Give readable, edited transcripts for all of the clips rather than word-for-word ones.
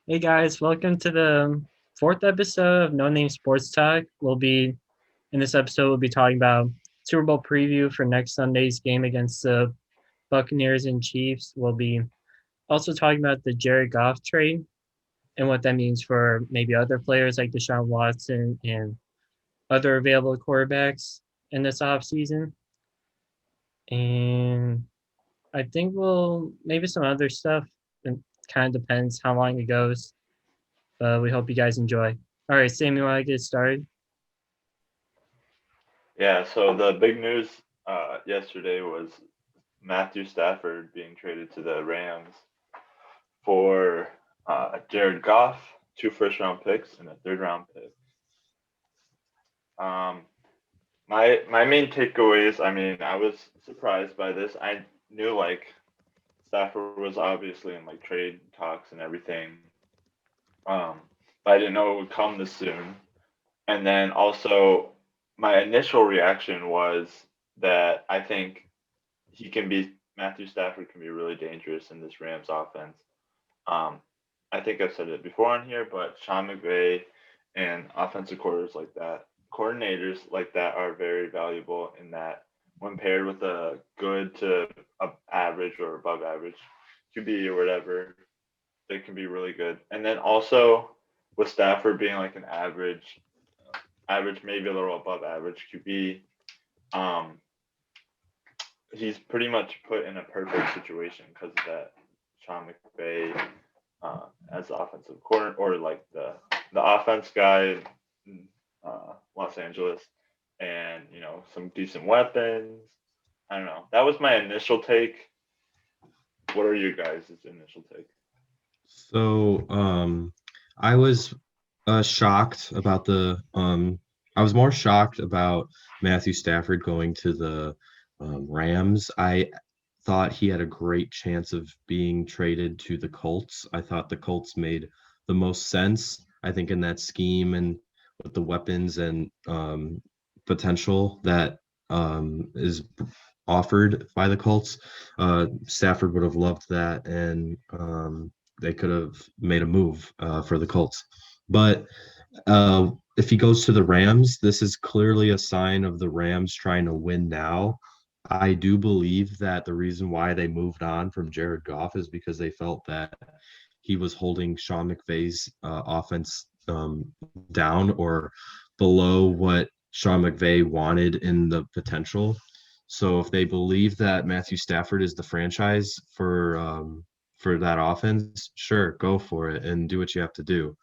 Hey guys, welcome to the fourth episode of No Name Sports Talk. In this episode, we'll be talking about Super Bowl preview for next Sunday's game against the Buccaneers and Chiefs. We'll be also talking about the Jared Goff trade and what that means for maybe other players like Deshaun Watson and other available quarterbacks in this offseason. And I think we'll maybe some other stuff. It kind of depends how long it goes. But we hope you guys enjoy. All right, Sam, you want to get started? Yeah, so the big news yesterday was Matthew Stafford being traded to the Rams for Jared Goff, two first round picks, and a third round pick. Um, my main takeaways, I was surprised by this. I knew like Stafford was obviously in like trade talks and everything, um, but I didn't know it would come this soon. And then also, my initial reaction was that I think Matthew Stafford can be really dangerous in this Rams offense. Um, I think I've said it before on here, but Sean McVay and coordinators like that are very valuable in that when paired with a good to average or above average QB or whatever, they can be really good. And then also with Stafford being like an average, maybe a little above average QB, um, he's pretty much put in a perfect situation because of that Sean McVay as the offensive coordinator or like the offense guy in Los Angeles, and some decent weapons. I don't know. That was my initial take. What are you guys' initial take? So I was shocked about I was more shocked about Matthew Stafford going to the Rams. I thought he had a great chance of being traded to the Colts. I thought the Colts made the most sense, I think, in that scheme and with the weapons and potential that is offered by the Colts. Stafford would have loved that, and they could have made a move for the Colts. But if he goes to the Rams, this is clearly a sign of the Rams trying to win now. I do believe that the reason why they moved on from Jared Goff is because they felt that he was holding Sean McVay's offense down or below what Sean McVay wanted in the potential. So if they believe that Matthew Stafford is the franchise for that offense, sure, go for it and do what you have to do.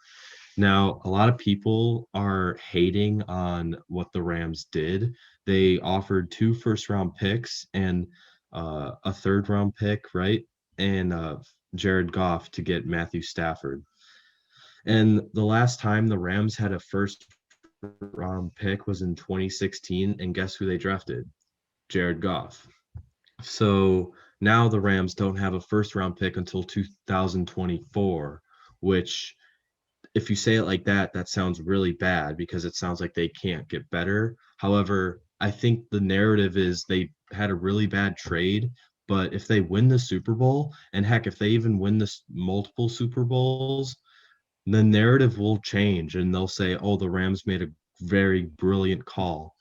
Now, a lot of people are hating on what the Rams did. They offered two first round picks and a third round pick, right? And Jared Goff to get Matthew Stafford. And the last time the Rams had a first round pick was in 2016. And guess who they drafted? Jared Goff. So now the Rams don't have a first round pick until 2024, which if you say it like that, that sounds really bad because it sounds like they can't get better. However, I think the narrative is they had a really bad trade, but if they win the Super Bowl, and heck, if they even win this multiple Super Bowls, the narrative will change and they'll say, oh, the Rams made a very brilliant call.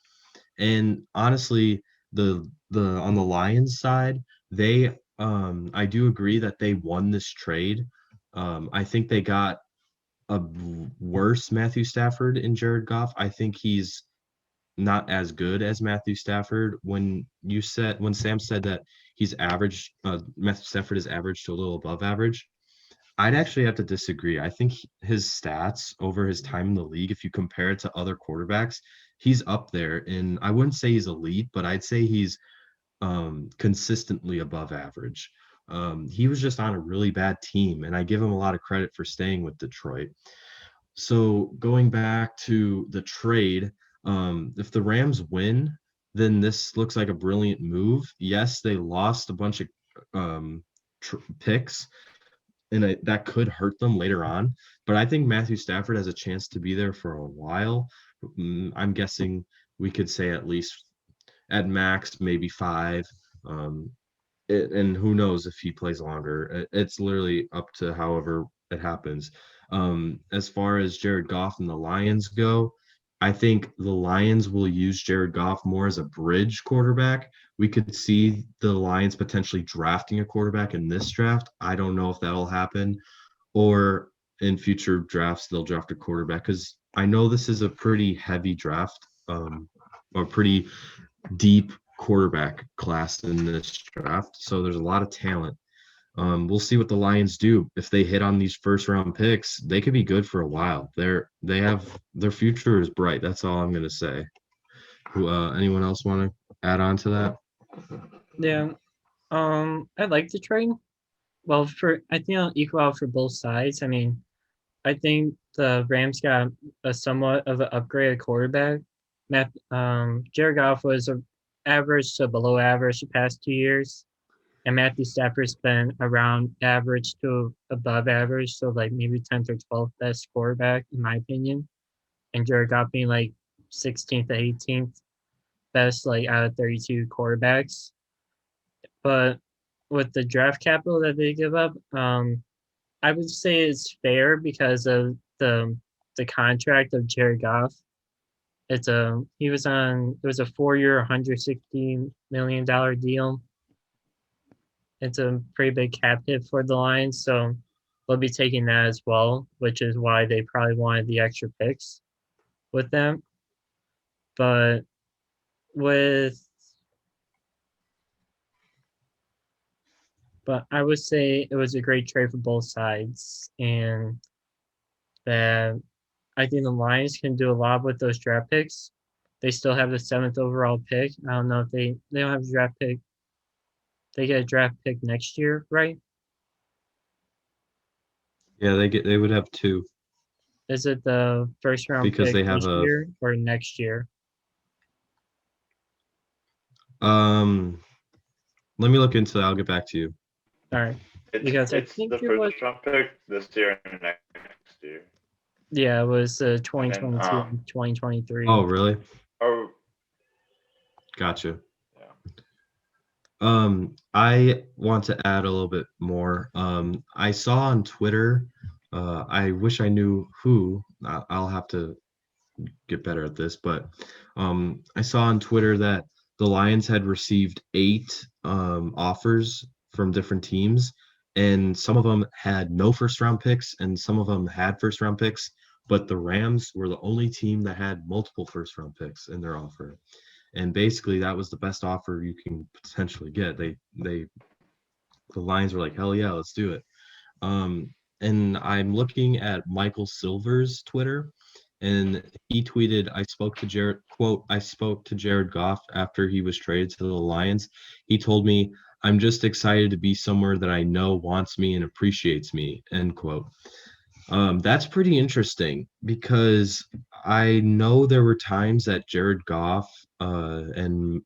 And honestly, the on the Lions side, they I do agree that they won this trade. I think they got a worse Matthew Stafford in Jared Goff. I think he's not as good as Matthew Stafford. When Sam said that he's average, Matthew Stafford is average to a little above average. I'd actually have to disagree. I think his stats over his time in the league, if you compare it to other quarterbacks, he's up there. And I wouldn't say he's elite, but I'd say he's consistently above average. He was just on a really bad team, and I give him a lot of credit for staying with Detroit. So going back to the trade, if the Rams win, then this looks like a brilliant move. Yes, they lost a bunch of picks, and that could hurt them later on. But I think Matthew Stafford has a chance to be there for a while. I'm guessing we could say at least at max maybe 5. And who knows if he plays longer. It's literally up to however it happens. As far as Jared Goff and the Lions go, I think the Lions will use Jared Goff more as a bridge quarterback. We could see the Lions potentially drafting a quarterback in this draft. I don't know if that'll happen, or in future drafts they'll draft a quarterback, because I know this is a pretty heavy draft, a pretty deep quarterback class in this draft. So there's a lot of talent. We'll see what the Lions do. If they hit on these first round picks, they could be good for a while. They have their future is bright. That's all I'm gonna say. Who anyone else want to add on to that? Yeah. I like the trade. Well, I think it'll equal out for both sides. I mean, I think the Rams got a somewhat of an upgraded quarterback. Jared Goff was a average to below average the past 2 years, and Matthew Stafford's been around average to above average, so like maybe 10th or 12th best quarterback in my opinion, and Jared Goff being like 16th to 18th best like out of 32 quarterbacks. But with the draft capital that they give up, I would say it's fair because of the contract of Jared Goff. It was a 4-year, $160 million deal. It's a pretty big cap hit for the Lions, so they'll be taking that as well, which is why they probably wanted the extra picks with them. But I would say it was a great trade for both sides, and that I think the Lions can do a lot with those draft picks. They still have the 7th overall pick. I don't know if they don't have a draft pick. They get a draft pick next year, right? Yeah, they would have two Is it the first round because pick they have this year or next year? Let me look into that. I'll get back to you. All right. Because it's the first round pick this year and next year. Yeah, it was 2022 and 2023. Oh, really? Oh, gotcha. Yeah. I want to add a little bit more. I saw on Twitter, I wish I knew who. I'll have to get better at this, but I saw on Twitter that the Lions had received 8 offers from different teams, and some of them had no first round picks and some of them had first round picks, but the Rams were the only team that had multiple first round picks in their offer. And basically that was the best offer you can potentially get. The Lions were like, hell yeah, let's do it. And I'm looking at Michael Silver's Twitter, and he tweeted, I spoke to Jared Goff after he was traded to the Lions. He told me, I'm just excited to be somewhere that I know wants me and appreciates me, end quote. That's pretty interesting because I know there were times that Jared Goff and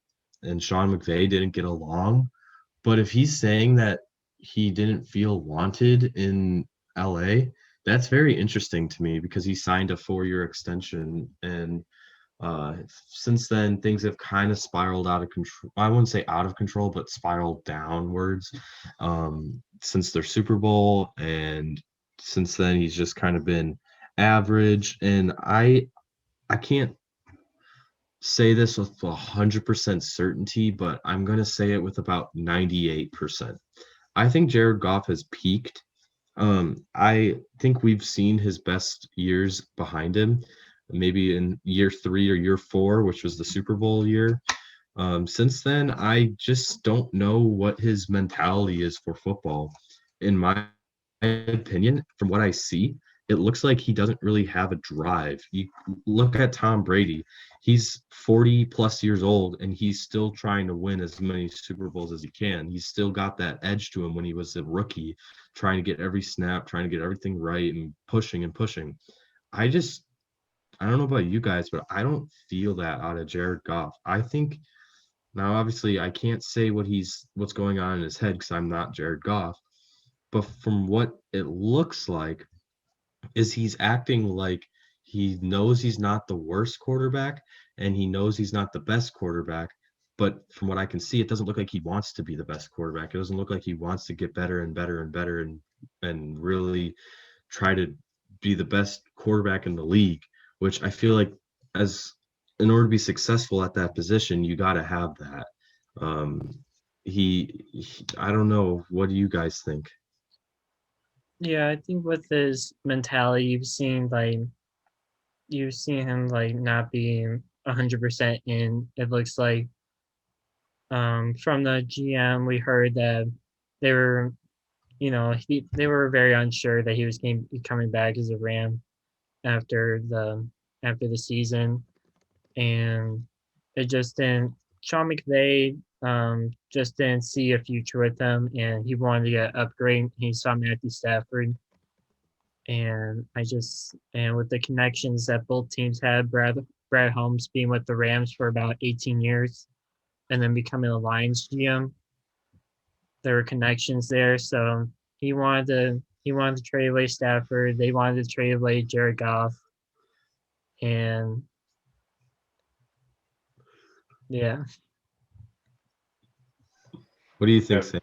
Sean McVay didn't get along, but if he's saying that he didn't feel wanted in LA, that's very interesting to me because he signed a 4-year extension, and since then things have kind of spiraled out of control. I wouldn't say out of control, but spiraled downwards since their Super Bowl, and since then he's just kind of been average. And I can't say this with 100% certainty, but I'm going to say it with about 98%. I think Jared Goff has peaked. I think we've seen his best years behind him, maybe in year 3 or year 4, which was the Super Bowl year. Since then, I just don't know what his mentality is for football. In my opinion, from what I see, it looks like he doesn't really have a drive. You look at Tom Brady, he's 40 plus years old and he's still trying to win as many Super Bowls as he can. He's still got that edge to him when he was a rookie, trying to get every snap, trying to get everything right and pushing and pushing. I don't know about you guys, but I don't feel that out of Jared Goff. I think now, obviously, I can't say what's going on in his head because I'm not Jared Goff, but from what it looks like, is he's acting like he knows he's not the worst quarterback and he knows he's not the best quarterback. But from what I can see, it doesn't look like he wants to be the best quarterback. It doesn't look like he wants to get better and better and better and really try to be the best quarterback in the league, which I feel like in order to be successful at that position, you got to have that. Um, I don't know. What do you guys think? Yeah, I think with his mentality, you've seen him like not being 100% in. It looks like from the GM, we heard that they were, they were very unsure that he was coming back as a Ram after the season, and it just didn't. Sean McVay just didn't see a future with him, and he wanted to get upgrade. He saw Matthew Stafford, and with the connections that both teams had, Brad Holmes being with the Rams for about 18 years, and then becoming a Lions GM, there were connections there. So he wanted to trade away Stafford. They wanted to trade away Jared Goff, and yeah, What do you think, Yeah. Sam?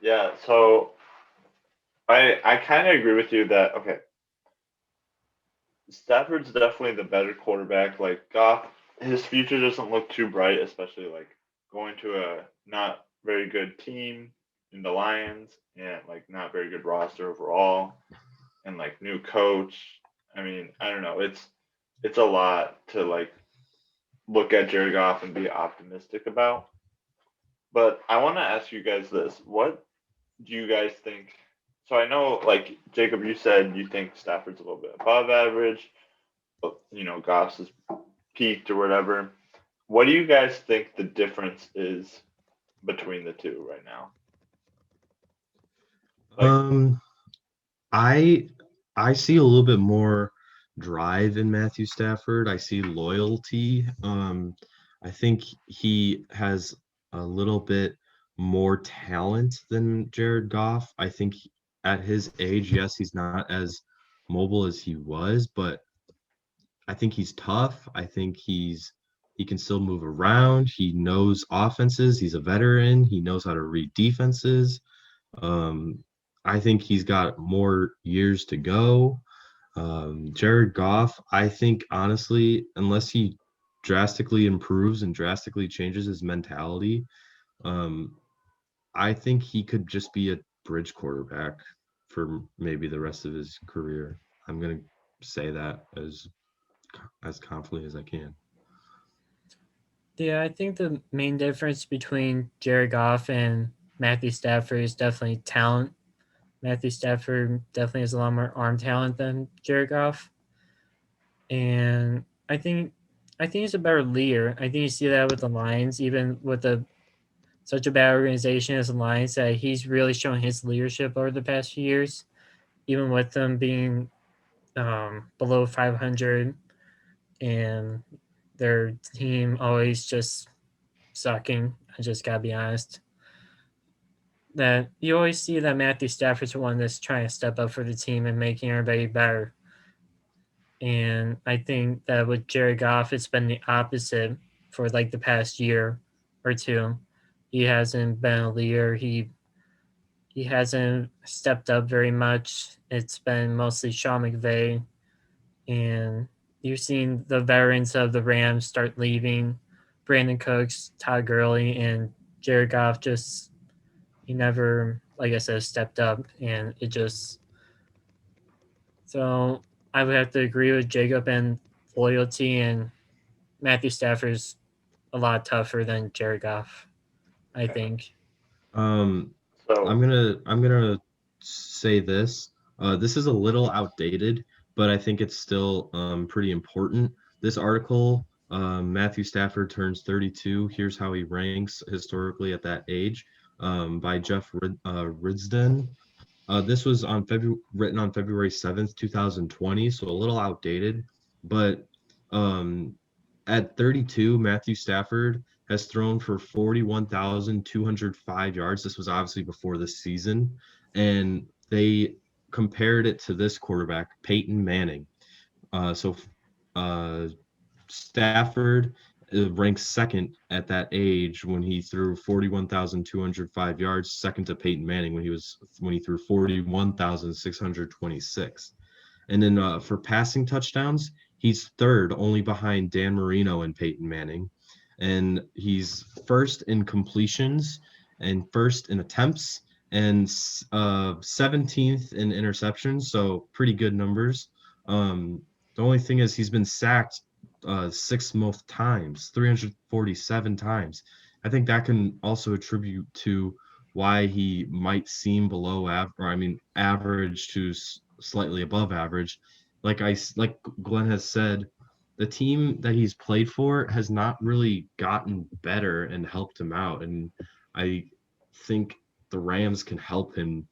Yeah, so I kind of agree with you that okay, Stafford's definitely the better quarterback. Like Goff, his future doesn't look too bright, especially like going to a not very good team in the Lions and like not very good roster overall and like new coach. I mean, I don't know. It's a lot to like look at Jared Goff and be optimistic about. But I want to ask you guys this: what do you guys think? So I know, like Jacob, you said you think Stafford's a little bit above average, but Goff's is peaked or whatever. What do you guys think the difference is between the two right now? Like, Um, I I see a little bit more drive in Matthew Stafford. I see loyalty. I think he has a little bit more talent than Jared Goff. I think at his age, yes, he's not as mobile as he was, but I think he's tough. I think he can still move around. He knows offenses. He's a veteran. He knows how to read defenses. Um, I think he's got more years to go. Jared Goff, I think honestly, unless he drastically improves and drastically changes his mentality, um, I think he could just be a bridge quarterback for maybe the rest of his career. I'm gonna say that as confidently as I can. yeah. I think the main difference between Jared Goff and Matthew Stafford is definitely talent. Matthew Stafford definitely has a lot more arm talent than Jared Goff, and I think he's a better leader. I think you see that with the Lions, even with such a bad organization as the Lions, that he's really shown his leadership over the past few years, even with them being below 500 and their team always just sucking. I just gotta be honest. That you always see that Matthew Stafford's the one that's trying to step up for the team and making everybody better. And I think that with Jared Goff, it's been the opposite for like the past year or two. He hasn't been a leader. He hasn't stepped up very much. It's been mostly Sean McVay, and you've seen the veterans of the Rams start leaving. Brandon Cooks, Todd Gurley, and Jared Goff just he never, like I said, stepped up, and it just so I would have to agree with Jacob and loyalty, and Matthew Stafford's a lot tougher than Jared Goff, I okay, think. Um, so I'm gonna say this. This is a little outdated, but I think it's still pretty important. This article, Matthew Stafford turns 32. Here's how he ranks historically at that age, by Ridsden. This was written on February 7th, 2020, so a little outdated. But um, at 32, Matthew Stafford has thrown for 41,205 yards. This was obviously before this season. And they compared it to this quarterback, Peyton Manning. So uh, Stafford ranks second at that age when he threw 41,205 yards, second to Peyton Manning when he threw 41,626. And then for passing touchdowns, he's third, only behind Dan Marino and Peyton Manning. And he's first in completions and first in attempts and 17th in interceptions. So pretty good numbers. The only thing is he's been sacked six most times, 347 times. I think that can also attribute to why he might seem below average to slightly above average. Like Glenn has said, the team that he's played for has not really gotten better and helped him out, and I think the Rams can help him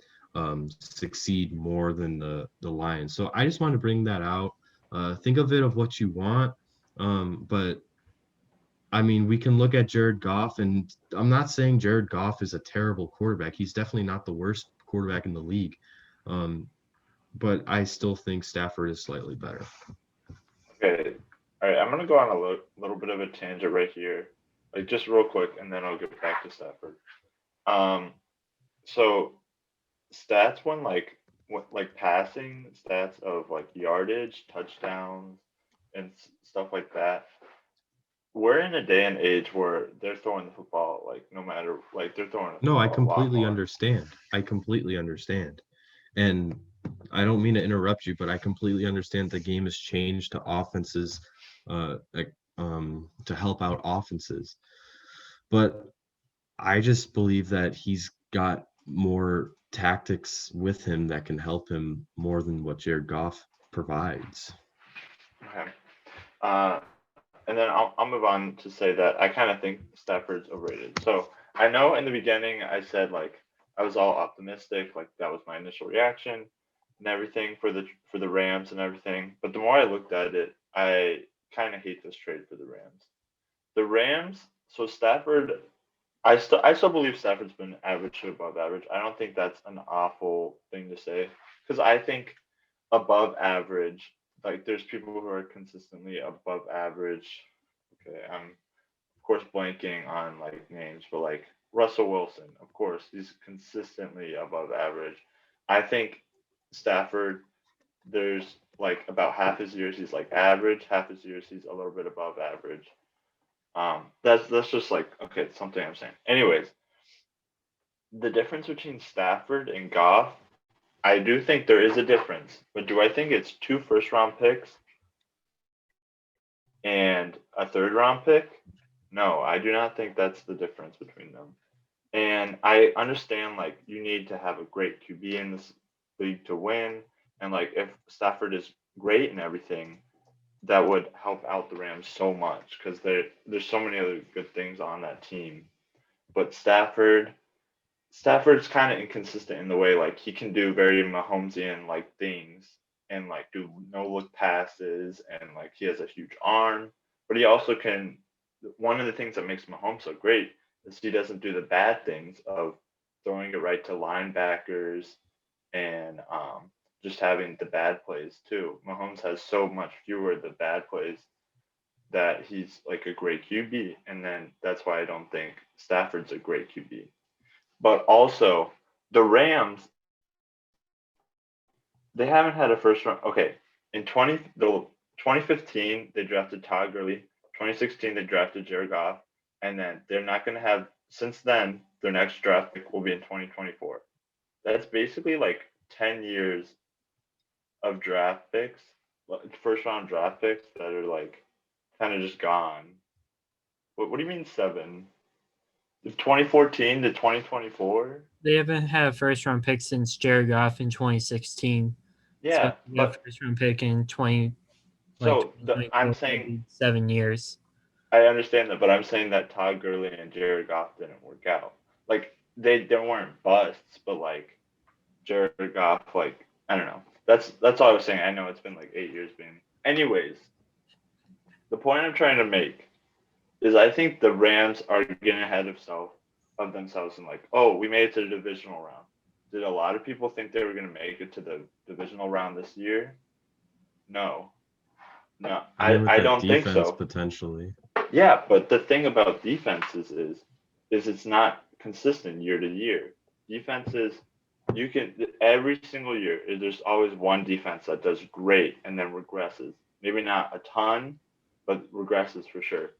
succeed more than the Lions. So I just wanted to bring that out. Think of it of what you want, but I mean, we can look at Jared Goff, and I'm not saying Jared Goff is a terrible quarterback. He's definitely not the worst quarterback in the league. But I still think Stafford is slightly better. Okay. All right. I'm going to go on a little bit of a tangent right here, like just real quick, and then I'll get back to Stafford. So stats when like passing stats of like yardage, touchdowns, and stuff like that. We're in a day and age where they're throwing the football like no matter like they're throwing the No, I football a lot completely more. understand. I completely understand. And I don't mean to interrupt you, but I completely understand the game has changed to offenses, to help out offenses. But I just believe that he's got more tactics with him that can help him more than what Jared Goff provides. Okay. Uh, and then I'll move on to say that I kind of think Stafford's overrated. So I know in the beginning I said like I was all optimistic, like that was my initial reaction and everything for the Rams and everything. But the more I looked at it, I kind of hate this trade for the Rams. The Rams, so Stafford, I still believe Stafford's been average to above average. I don't think that's an awful thing to say because I think above average, like there's people who are consistently above average. Okay, I'm of course blanking on like names, but like Russell Wilson, of course, he's consistently above average. I think Stafford, there's like about half his years he's like average, half his years he's a little bit above average. That's just like okay, it's something I'm saying. Anyways, the difference between Stafford and Goff, I do think there is a difference, but do I think it's two first round picks and a third round pick? No, I do not think that's the difference between them. And I understand like you need to have a great QB in this league to win, and like if Stafford is great and everything, that would help out the Rams so much because there's so many other good things on that team. But Stafford's kind of inconsistent in the way like he can do very Mahomesian like things and like do no look passes and like he has a huge arm, but he also can. One of the things that makes Mahomes so great is he doesn't do the bad things of throwing it right to linebackers and just having the bad plays too. Mahomes has so much fewer of the bad plays that he's like a great QB, and then that's why I don't think Stafford's a great QB. But also, the Rams, they haven't had a first round. Okay, in 2015 they drafted Todd Gurley. 2016 they drafted Jared Goff, and then they're not going to have since then their next draft pick will be in 2024. That's basically like 10 years of draft picks, first round draft picks that are like kind of just gone. What do you mean 7? 2014 to 2024? They haven't had a first round pick since Jared Goff in 2016. So Yeah, they got a but first round pick in 20 like so I'm 2024, saying 7 years. I understand that, but I'm saying that Todd Gurley and Jared Goff didn't work out. Like they weren't busts, but like Jared Goff, like I don't know. That's all I was saying. I know it's been like 8 years being. Anyways, the point I'm trying to make is I think the Rams are getting ahead of themselves and like, oh, we made it to the divisional round. Did a lot of people think they were going to make it to the divisional round this year? No, no, I mean, with I that don't think defense so. potentially. Yeah, but the thing about defenses is it's not consistent year to year. Defenses, you can every single year there's always one defense that does great and then regresses. Maybe not a ton, but regresses for sure.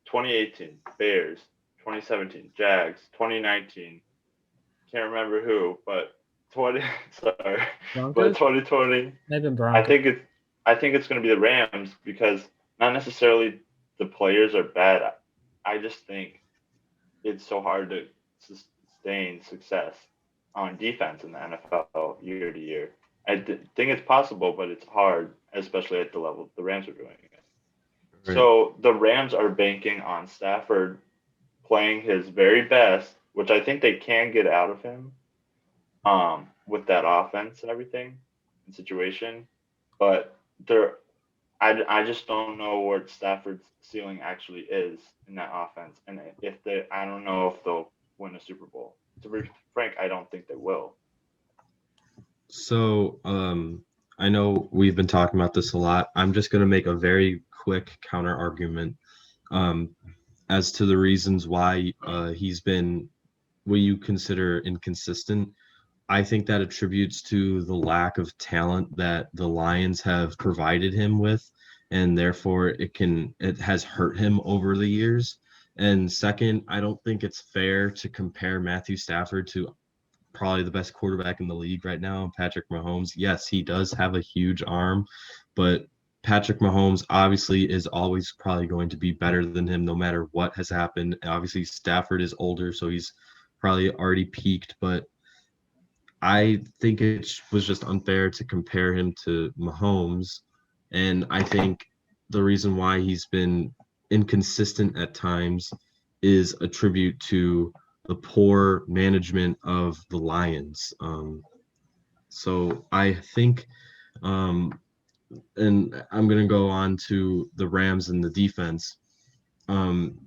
2018 Bears, 2017 Jags, 2019 can't remember who, but 20 sorry, but Broncos? 2020 Maybe I Broncos. think it's I think it's going to be the Rams because not necessarily the players are bad. I just think it's so hard to sustain success on defense in the NFL year to year. Think it's possible, but it's hard, especially at the level the Rams are doing it. Right. So the Rams are banking on Stafford playing his very best, which I think they can get out of him with that offense and everything and situation. But they're I just don't know what Stafford's ceiling actually is in that offense, and if they, I don't know if they'll win a Super Bowl. To be frank, I don't think they will. So, I know we've been talking about this a lot. I'm just going to make a very quick counter argument um, as to the reasons why he's been what you consider inconsistent. I think that attributes to the lack of talent that the Lions have provided him with, and therefore it has hurt him over the years. And second, I don't think it's fair to compare Matthew Stafford to probably the best quarterback in the league right now, Patrick Mahomes. Yes, he does have a huge arm, but Patrick Mahomes obviously is always probably going to be better than him no matter what has happened. Obviously, Stafford is older, so he's probably already peaked, but I think it was just unfair to compare him to Mahomes. And I think the reason why he's been inconsistent at times is a tribute to the poor management of the Lions. So I think, um, and I'm going to go on to the Rams and the defense. Um,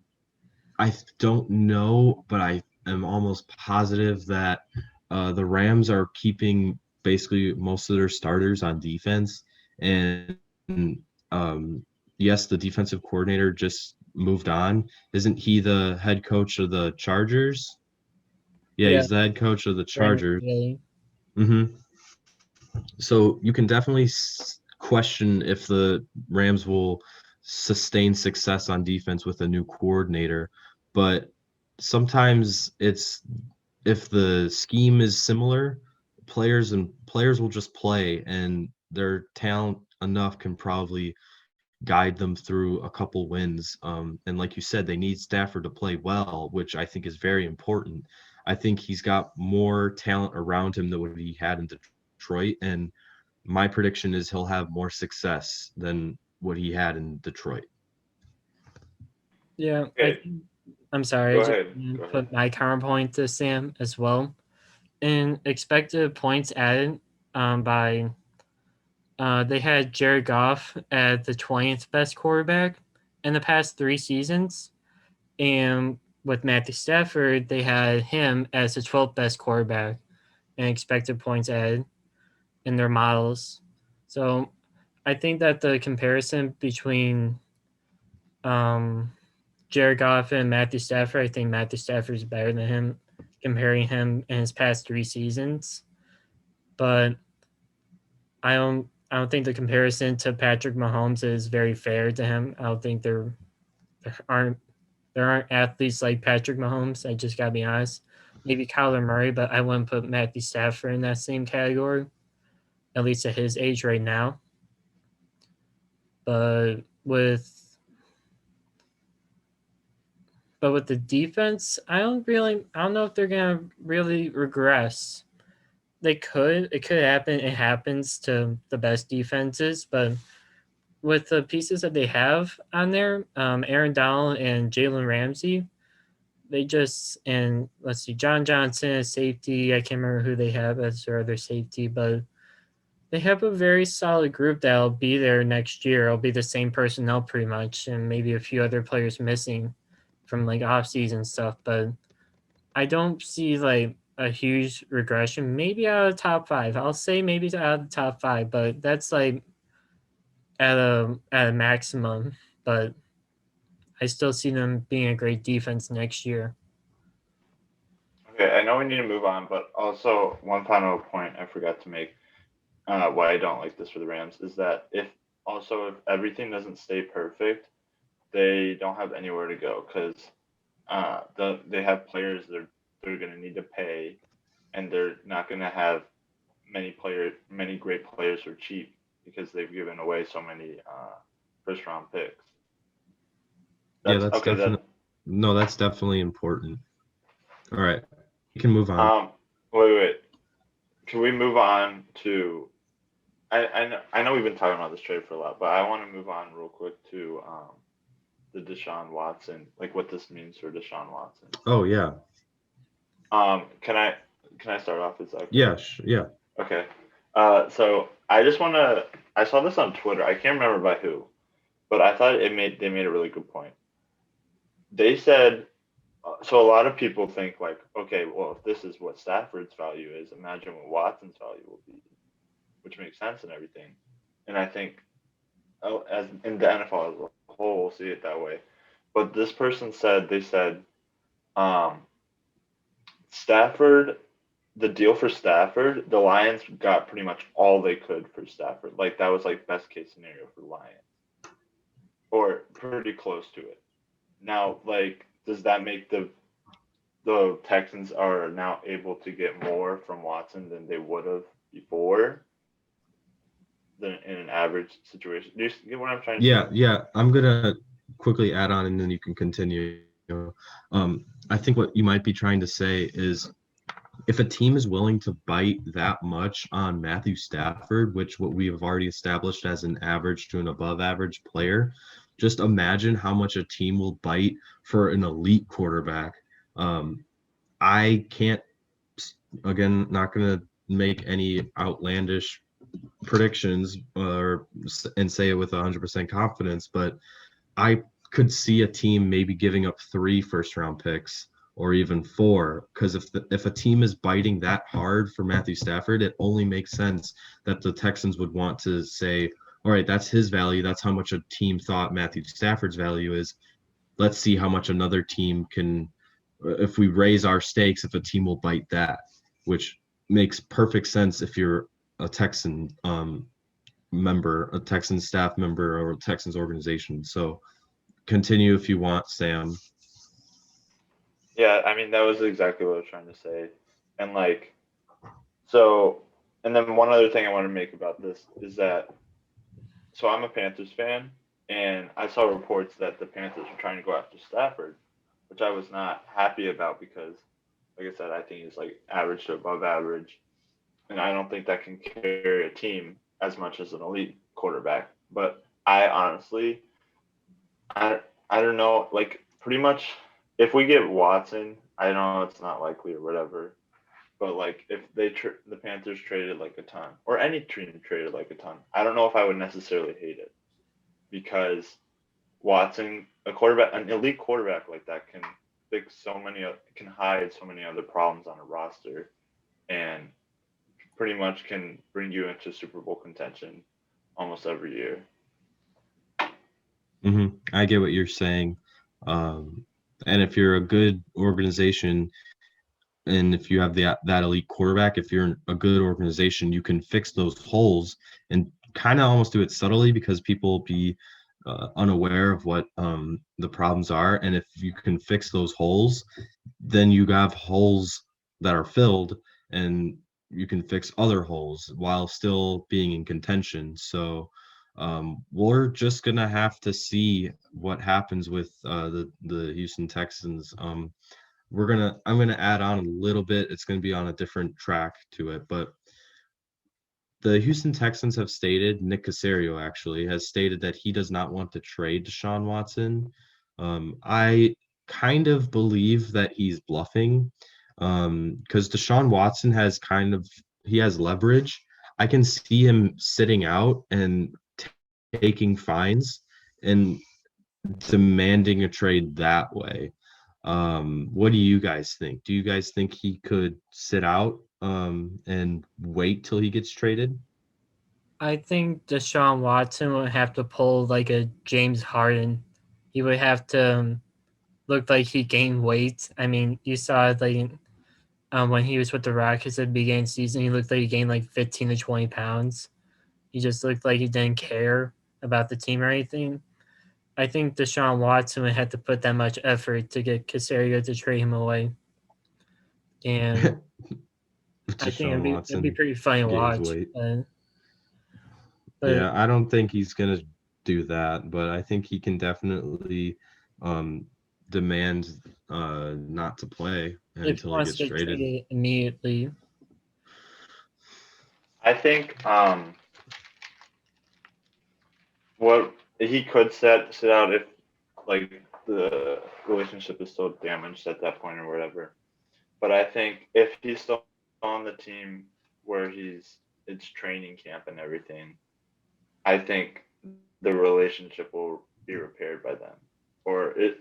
I don't know, but I am almost positive that the Rams are keeping basically most of their starters on defense. And um, yes, the defensive coordinator just moved on. Isn't he the head coach of the Chargers? Yeah, Yeah, he's the head coach of the Brandon Chargers. Staley. hmm So you can definitely question if the Rams will sustain success on defense with a new coordinator, but sometimes it's if the scheme is similar, players will just play and their talent enough can probably guide them through a couple wins. And like you said, they need Stafford to play well, which I think is very important. I think he's got more talent around him than what he had in Detroit, and my prediction is he'll have more success than what he had in Detroit. Yeah, Okay, I'm sorry. I go just ahead. Go ahead. put my counterpoint to Sam as well. In expected points added by they had Jared Goff at the 20th best quarterback in the past 3 seasons. And with Matthew Stafford, they had him as the 12th best quarterback and expected points added in their models. So I think that the comparison between um, Jared Goff and Matthew Stafford, I think Matthew Stafford is better than him, comparing him in his past 3 seasons. But I don't think the comparison to Patrick Mahomes is very fair to him. I don't think there aren't there aren't athletes like Patrick Mahomes. I just gotta be honest. Maybe Kyler Murray, but I wouldn't put Matthew Stafford in that same category, at least at his age right now. But with the defense, I don't know if they're gonna really regress. They could. It could happen. It happens to the best defenses, but with the pieces that they have on there, Aaron Donald and Jalen Ramsey, they just and let's see, John Johnson as safety. I can't remember who they have as their other safety, but they have a very solid group that'll be there next year. It'll be the same personnel pretty much, and maybe a few other players missing from like off season stuff. But I don't see like a huge regression. Maybe out of the top five. I'll say maybe out of the top five, but that's like at a maximum. But I still see them being a great defense next year. Okay, I know we need to move on, but also one final point I forgot to make. Why I don't like this for the Rams is that if everything doesn't stay perfect, they don't have anywhere to go because they have players they're going to need to pay, and they're not going to have many great players for cheap because they've given away so many first round picks. Yeah, That's that's okay. that's definitely important. All right, you can move on. Wait. Can we move on to? I know we've been talking about this trade for a lot, but I want to move on real quick to the Deshaun Watson, like what this means for Deshaun Watson. Oh yeah. Can I start off? Is that okay? Yeah, yeah. Okay. So I saw this on Twitter. I can't remember by who, but I thought they made a really good point. They said, so a lot of people think like, okay, well, if this is what Stafford's value is, imagine what Watson's value will be, which makes sense and everything. And I think, as in the NFL as a whole, we'll see it that way. But this person said, um, Stafford, the deal for Stafford, the Lions got pretty much all they could for Stafford. Like that was like best case scenario for the Lions, or pretty close to it. Now, like, does that make the Texans are now able to get more from Watson than they would have before? Than in an average situation. Do you get what I'm trying to say? Yeah. I'm gonna quickly add on, and then you can continue. I think what you might be trying to say is, if a team is willing to bite that much on Matthew Stafford, which what we have already established as an average to an above average player, just imagine how much a team will bite for an elite quarterback. I can't, again, not going to make any outlandish predictions and say it with 100% confidence, but I could see a team maybe giving up 3 first-round picks or even 4, because if a team is biting that hard for Matthew Stafford, it only makes sense that the Texans would want to say, all right, that's his value. That's how much a team thought Matthew Stafford's value is. Let's see how much another team can, if we raise our stakes, if a team will bite that, which makes perfect sense if you're a Texan member, a Texan staff member, or a Texans organization. So continue if you want, Sam. Yeah, I mean that was exactly what I was trying to say, and like, so, and then one other thing I want to make about this is that, so I'm a Panthers fan, and I saw reports that the Panthers were trying to go after Stafford, which I was not happy about because, like I said, I think he's like average to above average, and I don't think that can carry a team as much as an elite quarterback. But I honestly, I don't know, like pretty much if we get Watson, I know it's not likely or whatever, but like if the Panthers traded like a ton or any team traded like a ton, I don't know if I would necessarily hate it because Watson, an elite quarterback like that can can hide so many other problems on a roster and pretty much can bring you into Super Bowl contention almost every year. I get what you're saying. And if you're a good organization, and if you have that elite quarterback, if you're a good organization, you can fix those holes and kind of almost do it subtly because people will be unaware of what the problems are. And if you can fix those holes, then you have holes that are filled, and you can fix other holes while still being in contention. So we're just gonna have to see what happens with the Houston Texans. I'm gonna add on a little bit. It's gonna be on a different track to it, but the Houston Texans have stated, Nick Caserio actually has stated that he does not want to trade Deshaun Watson. I kind of believe that he's bluffing, because Deshaun Watson he has leverage. I can see him sitting out and taking fines and demanding a trade that way. What do you guys think? Do you guys think he could sit out and wait till he gets traded? I think Deshaun Watson would have to pull like a James Harden. he would have to look like he gained weight. I mean, you saw like when he was with the Rockets at the beginning of the season, he looked like he gained like 15 to 20 pounds. He just looked like he didn't care about the team or anything. I think Deshaun Watson would have to put that much effort to get Casario to trade him away. And I think Deshaun it'd be Watson pretty funny to gains watch. weight. But Yeah, I don't think he's gonna do that, but I think he can definitely demand not to play if he until he wants gets to get traded. traded immediately, I think what he could sit out if like the relationship is so damaged at that point or whatever. But I think if he's still on the team where it's training camp and everything, I think the relationship will be repaired by then.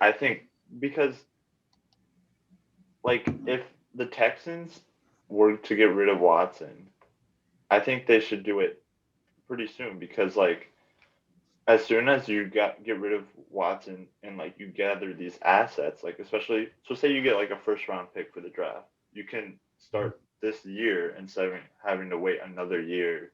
I think because like if the Texans were to get rid of Watson, I think they should do it pretty soon because like as soon as you get rid of Watson and like you gather these assets, like especially so say you get like a first round pick for the draft, you can start this year instead of having to wait another year.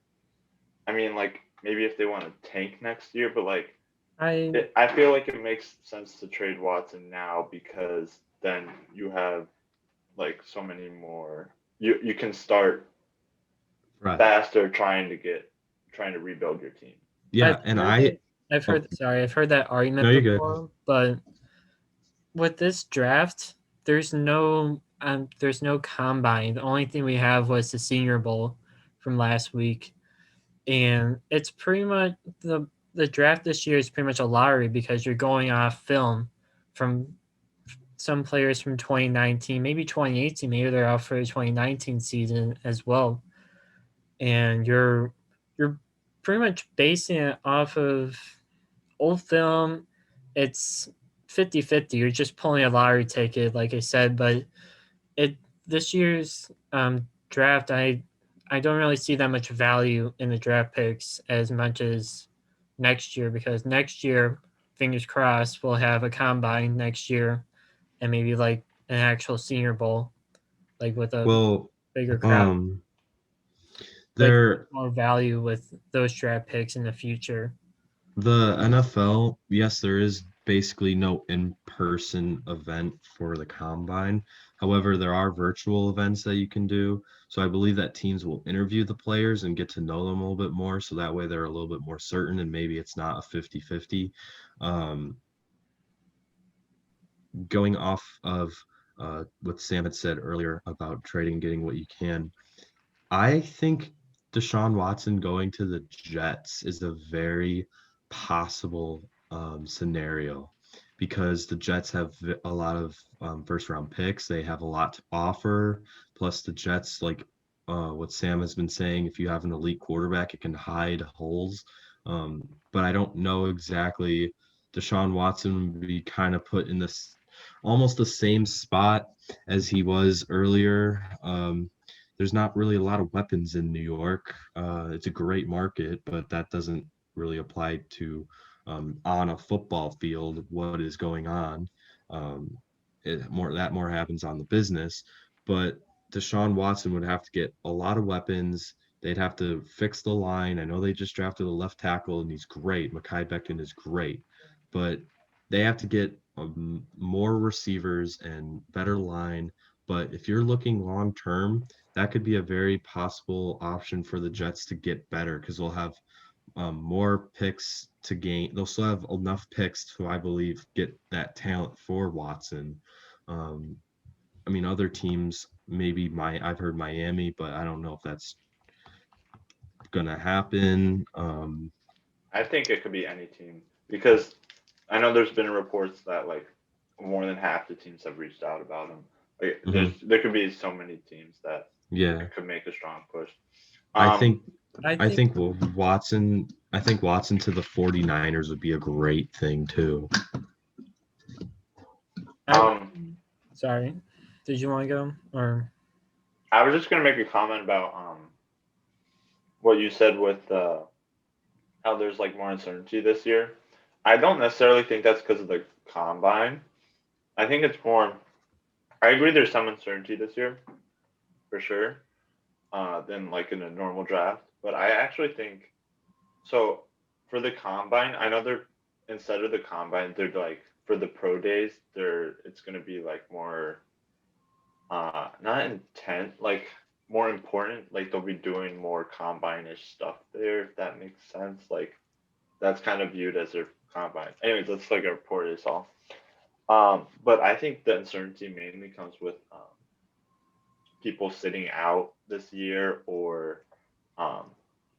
I mean, like maybe if they want to tank next year, but like I I feel like it makes sense to trade Watson now because then you have like so many more. You can start Right. faster trying to rebuild your team. Yeah, and I I've oh, heard that no, argument you're good. before, but with this draft, there's no combine. The only thing we have was the Senior Bowl from last week, and it's pretty much the draft this year is pretty much a lottery because you're going off film from some players from 2019, maybe 2018, maybe they're out for the 2019 season as well, and you're pretty much basing it off of old film. It's 50-50. You're just pulling a lottery ticket, like I said, but it this year's draft, I don't really see that much value in the draft picks as much as next year because next year, fingers crossed, we'll have a combine next year and maybe like an actual Senior Bowl, like with a Well, bigger crowd, um, like there more value with those draft picks in the future. the NFL, yes, there is basically no in-person event for the combine. However, there are virtual events that you can do. So I believe that teams will interview the players and get to know them a little bit more. So that way they're a little bit more certain and maybe it's not a 50-50. Um, Going off of what Sam had said earlier about trading, getting what you can, I think Deshaun Watson going to the Jets is a very possible scenario because the Jets have a lot of first round picks. They have a lot to offer. Plus, the Jets, like what Sam has been saying, if you have an elite quarterback, it can hide holes. But I don't know exactly. Deshaun Watson would be kind of put in this almost the same spot as he was earlier. There's not really a lot of weapons in New York. It's a great market, but that doesn't really apply to on a football field what is going on. That more happens on the business. But Deshaun Watson would have to get a lot of weapons. They'd have to fix the line. I know they just drafted a left tackle and he's great. Mekhi Becton is great, but they have to get more receivers and better line. But if you're looking long term, that could be a very possible option for the Jets to get better because they'll have more picks to gain. They'll still have enough picks to, I believe, get that talent for Watson. Um, I mean, other teams, maybe I've heard Miami, but I don't know if that's gonna happen. I think it could be any team because I know there's been reports that like more than half the teams have reached out about him. Like, there could be so many teams that Yeah, could make a strong push. I think I think Watson. I think Watson to the 49ers would be a great thing too. sorry. Did you want to go or? I was just gonna make a comment about what you said with how there's like more uncertainty this year. I don't necessarily think that's because of combine. I think it's more. I agree. There's some uncertainty this year, for sure, than like in a normal draft. But I actually think so. For the combine, I know they're instead of the combine, they're like for the pro days. It's gonna be like more not intent, like more important. Like they'll be doing more combine-ish stuff there, if that makes sense. Like that's kind of viewed as their combine. Anyways, that's like a report I saw. But I think the uncertainty mainly comes with people sitting out this year or um,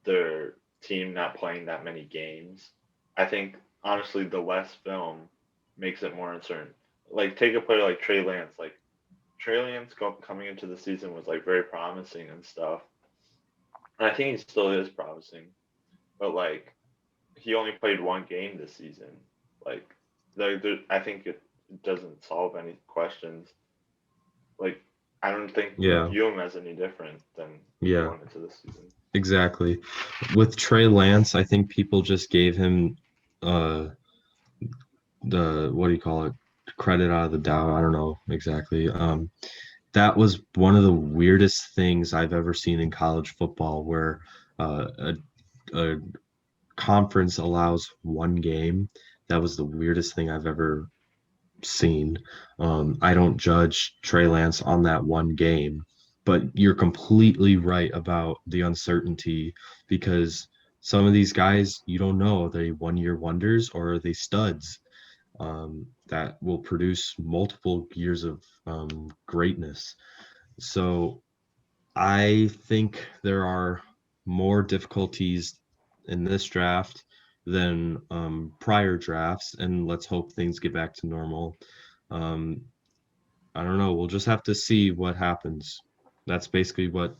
their team not playing that many games. I think honestly the less film makes it more uncertain. Like take a player like Trey Lance. Like Trey Lance coming into the season was like very promising and stuff, and I think he still is promising. But like he only played one game this season. Like I think it doesn't solve any questions. Like I don't think we Yeah. view him as any different than Yeah. going into the season. Exactly. With Trey Lance, I think people just gave him the what do you call it? Credit out of the doubt. I don't know exactly. That was one of the weirdest things I've ever seen in college football, where a conference allows one game. That was the weirdest thing I've ever seen. I don't judge Trey Lance on that one game, but you're completely right about the uncertainty because some of these guys, you don't know, are they 1-year wonders or are they studs that will produce multiple years of greatness. So I think there are more difficulties in this draft than prior drafts, and let's hope things get back to normal. Um, I don't know. We'll just have to see what happens. That's basically what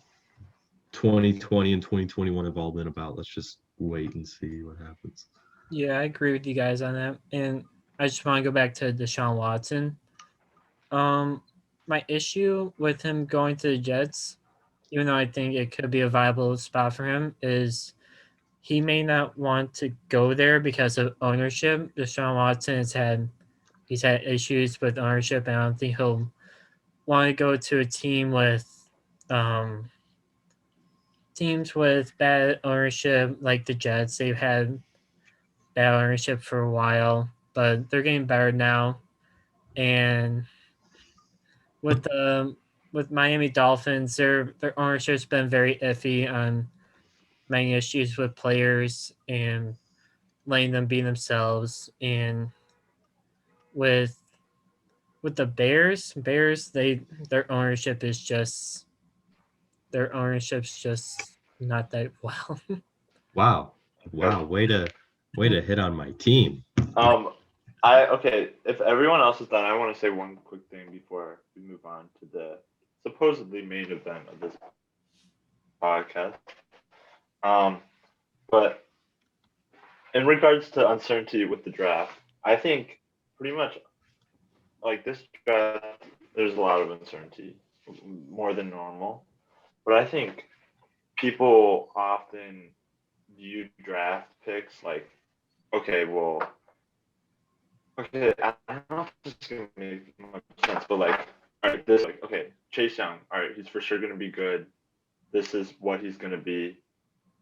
2020 and 2021 have all been about. Let's just wait and see what happens. Yeah, I agree with you guys on that. And I just want to go back to Deshaun Watson. My issue with him going to the Jets, even though I think it could be a viable spot for him, is he may not want to go there because of ownership. Deshaun Watson he's had issues with ownership, and I don't think he'll want to go to a team with um, teams with bad ownership like the Jets. They've had bad ownership for a while, but they're getting better now. And with the with Miami Dolphins, their ownership's been very iffy on many issues with players and letting them be themselves. And with the Bears their ownership is just their ownership's just not that well. Wow. Way to hit on my team. Okay. If everyone else is done, I want to say one quick thing before we move on to the supposedly main event of this podcast. But in regards to uncertainty with the draft, I think pretty much like this draft, there's a lot of uncertainty, more than normal. But I think people often view draft picks like, okay, well, okay, I don't know if this is gonna make much sense, but like, all right, this like, okay, Chase Young, all right, he's for sure gonna be good. This is what he's gonna be.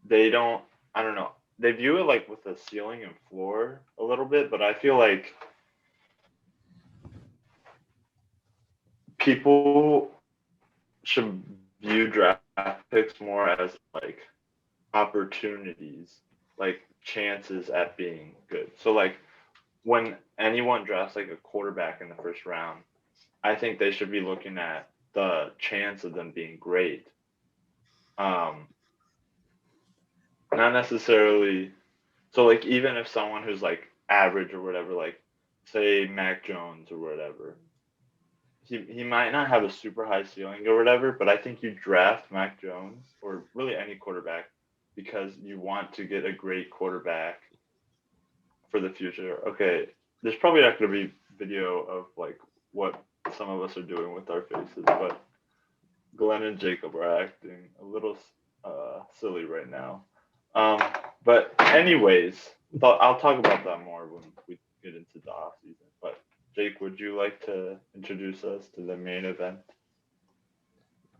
They don't, I don't know. They view it like with a ceiling and floor a little bit, but I feel like people should view draft picks more as like opportunities, like chances at being good. So like when anyone drafts like a quarterback in the first round, I think they should be looking at the chance of them being great. Not necessarily. So like even if someone who's like average or whatever, like say Mac Jones or whatever, he might not have a super high ceiling or whatever, but I think you draft Mac Jones or really any quarterback because you want to get a great quarterback for the future. Okay, there's probably not going to be video of like what some of us are doing with our faces, but Glenn and Jacob are acting a little silly right now. But anyways, I'll talk about that more when we get into the off season. But Jake, would you like to introduce us to the main event?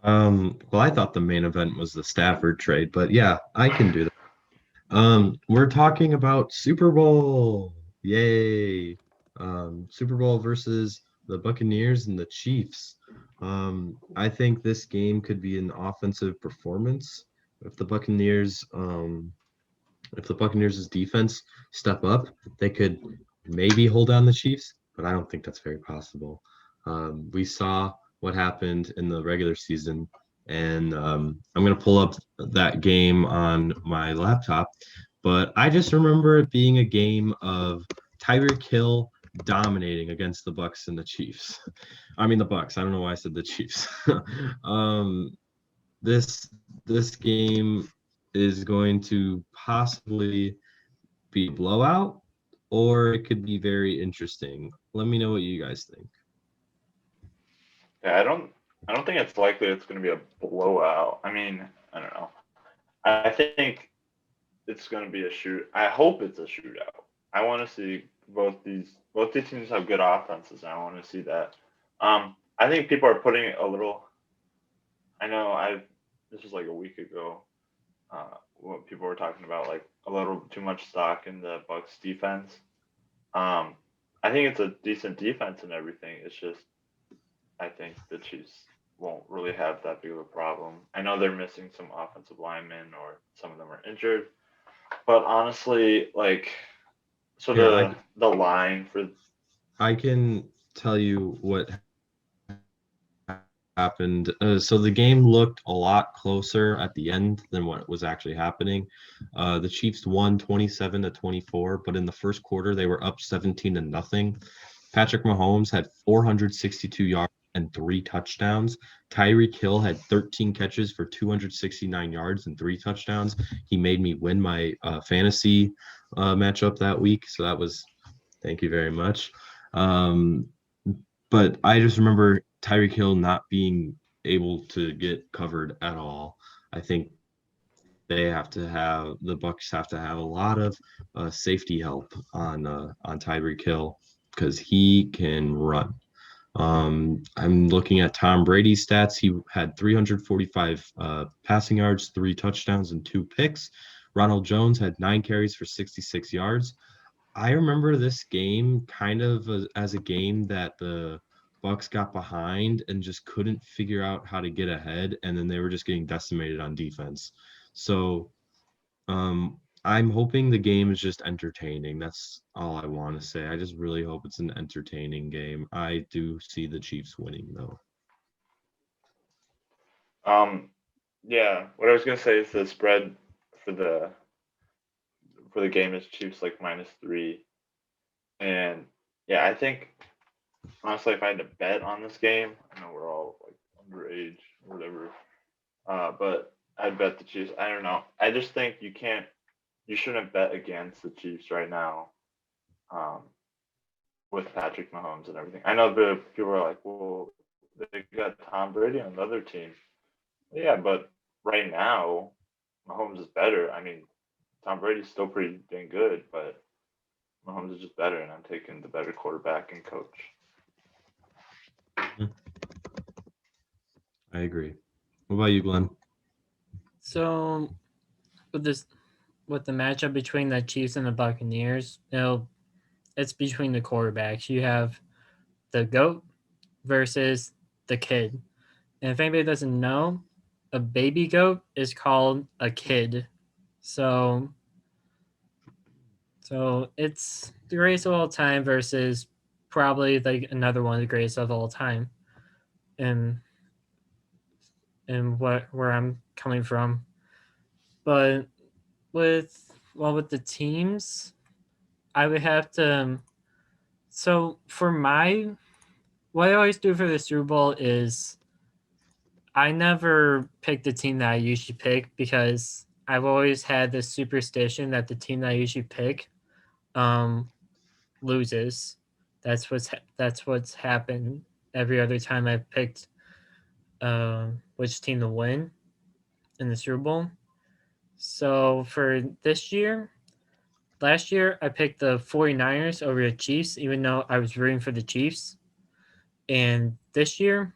Well, I thought the main event was the Stafford trade, but yeah, I can do that. We're talking about Super Bowl. Yay. Super Bowl versus the Buccaneers and the Chiefs. I think this game could be an offensive performance if the Buccaneers' defense step up, they could maybe hold down the Chiefs, but I don't think that's very possible. We saw what happened in the regular season, and I'm going to pull up that game on my laptop, but I just remember it being a game of Tyreek Hill dominating against the Bucks and the Chiefs. I mean the Bucks. I don't know why I said the Chiefs. um, this this game is going to possibly be a blowout or it could be very interesting. Let me know what you guys think. Yeah, I don't think it's likely it's going to be a blowout. I mean, I don't know. I think it's going to be a shoot. I hope it's a shootout. I want to see both these teams have good offenses. I want to see that. I think people are putting a little. I know I this was like a week ago. What people were talking about, like a little too much stock in the Bucks defense. Um, I think it's a decent defense and everything. It's just I think the Chiefs won't really have that big of a problem. I know they're missing some offensive linemen or some of them are injured, but honestly, like so Here, the line for I can tell you what happened. So the game looked a lot closer at the end than what was actually happening. The Chiefs won 27-24, but in the first quarter they were up 17-0. Patrick Mahomes had 462 yards and 3 touchdowns. Tyreek Hill had 13 catches for 269 yards and 3 touchdowns. He made me win my fantasy matchup that week, so that was thank you very much. Um, but I just remember Tyreek Hill not being able to get covered at all. I think the Bucks have to have a lot of safety help on Tyreek Hill because he can run. I'm looking at Tom Brady's stats. He had 345 passing yards, 3 touchdowns, and 2 picks. Ronald Jones had 9 carries for 66 yards. I remember this game kind of as a game that the Bucks got behind and just couldn't figure out how to get ahead, and then they were just getting decimated on defense. So I'm hoping the game is just entertaining. That's all I want to say. I just really hope it's an entertaining game. I do see the Chiefs winning though. um yeah, what I was gonna say is the spread for the for the game is Chiefs like -3. And yeah, I think honestly if I had to bet on this game, I know we're all like underage or whatever. But I'd bet the Chiefs. I don't know. I just think you shouldn't bet against the Chiefs right now. Um, with Patrick Mahomes and everything. I know the people are like, well, they got Tom Brady on the other team. Yeah, but right now, Mahomes is better. I mean, Tom Brady's still pretty dang good, but Mahomes is just better, and I'm taking the better quarterback and coach. I agree. What about you, Glenn? So with this, with the matchup between the Chiefs and the Buccaneers, it's between the quarterbacks. You have the GOAT versus the kid. And if anybody doesn't know, a baby goat is called a kid. So it's the greatest of all time versus probably like another one of the greatest of all time. And where I'm coming from. But with the teams, I would have to. So for my, what I always do for the Super Bowl is I never pick the team that I usually pick because I've always had this superstition that the team that I usually pick um, loses. That's what's happened every other time I've picked which team to win in the Super Bowl. So for this year, last year I picked the 49ers over the Chiefs, even though I was rooting for the Chiefs. And this year,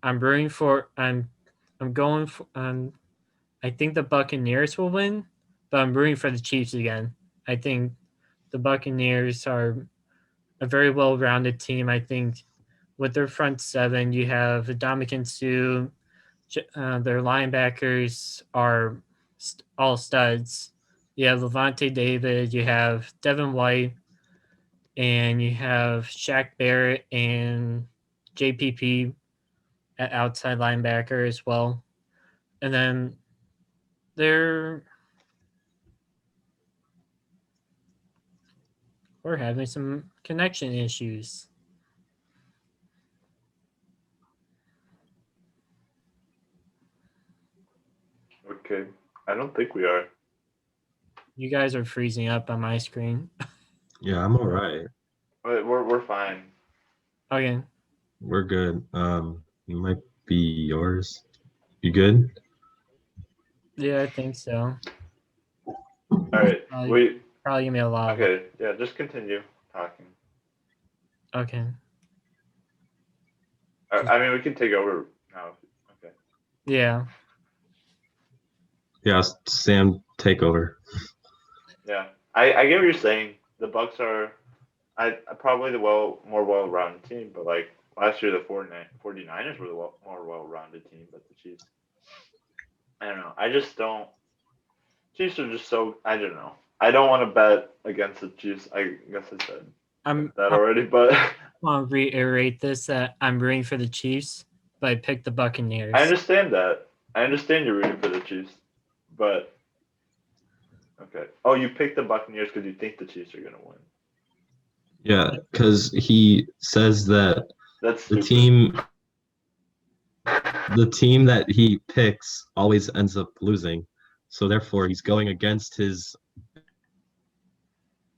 I'm rooting for I'm going for I think the Buccaneers will win, but I'm rooting for the Chiefs again. I think the Buccaneers are a very well-rounded team. I think with their front seven, you have Dominican Sue. Their linebackers are all studs. You have Levante David, you have Devin White, and you have Shaq Barrett and JPP at outside linebacker as well. And then they're we're having some connection issues. Okay. I don't think we are. You guys are freezing up on my screen. Yeah, I'm all right. But we're fine. Okay. We're good. It might be yours. You good? Yeah, I think so. All right. Probably give me a lot. Okay. Yeah. Just continue talking. Okay. I mean, we can take over now. Okay. Yeah. Yeah, Sam, take over. Yeah. I get what you're saying. The Bucks are probably the more well-rounded team, but like last year the 49ers were the more well-rounded team, but the Chiefs. I don't know. I just don't. Chiefs are just so. I don't know. I don't want to bet against the Chiefs. I guess I said that already, but I want to reiterate this that I'm rooting for the Chiefs, but I picked the Buccaneers. I understand that. I understand you're rooting for the Chiefs, but okay. Oh, you picked the Buccaneers because you think the Chiefs are gonna win. Yeah, because he says that That's the stupid. team that he picks always ends up losing. So therefore he's going against his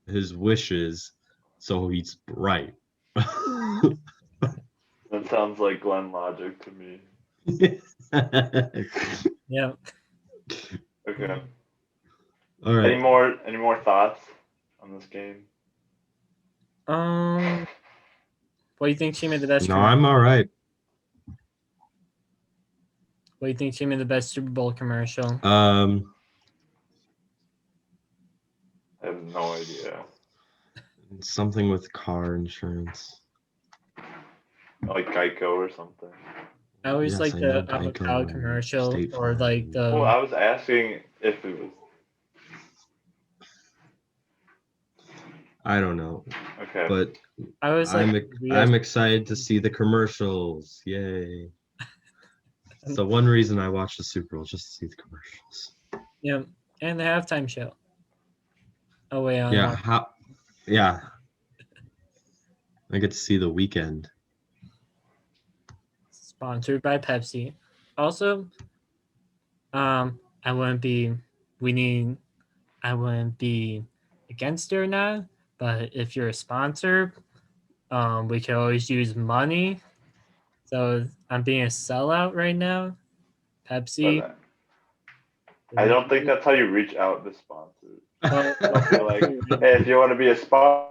wishes, so he's right. That sounds like Glenn logic to me. Yeah. Okay. All right. Any more thoughts on this game? What do you think she made the best? No, I'm all right. What do you think she made the best Super Bowl commercial? I have no idea. Something with car insurance. Like Geico or something. I always Yes, like I the know avocado Geico, commercial, State or like Farm. Well, the. I was asking if it was. I don't know, Okay. but I was like, I'm excited to see the commercials. Yay! So one reason I watch the Super Bowl just to see the commercials. Yeah, and the halftime show. Oh wait, Yeah. I get to see the weekend. Sponsored by Pepsi. Also, I wouldn't be winning. I wouldn't be against it or not. But if you're a sponsor, we can always use money. So I'm being a sellout right now. Pepsi. But I don't think that's how you reach out to sponsors. Don't be like, hey, if you want to be a sponsor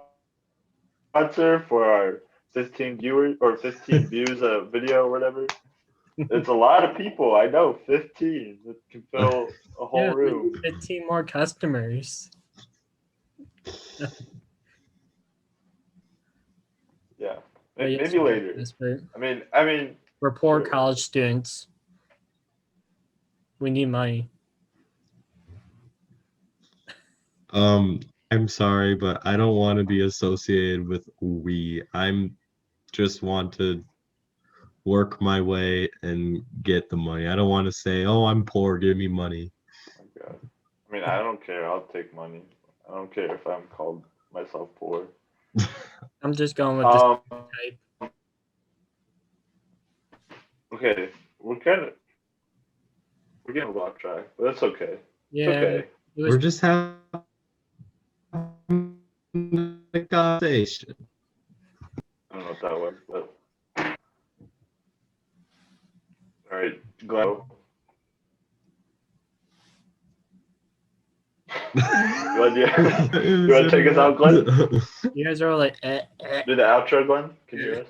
for our 15 viewers or 15 views of video or whatever, it's a lot of people. I know 15. It can fill a whole room. 15 more customers. Yeah, But yes, maybe later. desperate. I mean, We're poor sure. college students. We need money. I'm sorry, but I don't want to be associated with we. I'm just want to work my way and get the money. I don't want to say, "Oh, I'm poor, give me money." Oh God. I mean, I don't care. I'll take money. I don't care if I'm called myself poor. I'm just going with the type. Okay, we're getting off track, but that's okay. Yeah, It's okay. We're just having a conversation. I don't know what that was, but all right, Glenn. Glenn, you want to take us out, Glenn? You guys are all like, Do the outro, Glenn. Can you hear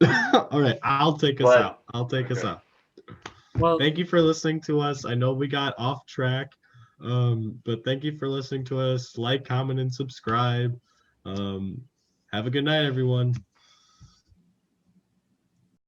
us? All right, I'll take us Glenn. out. Okay. Well, Thank you for listening to us. I know we got off track, but thank you for listening to us. Like, comment, and subscribe. Have a good night, everyone.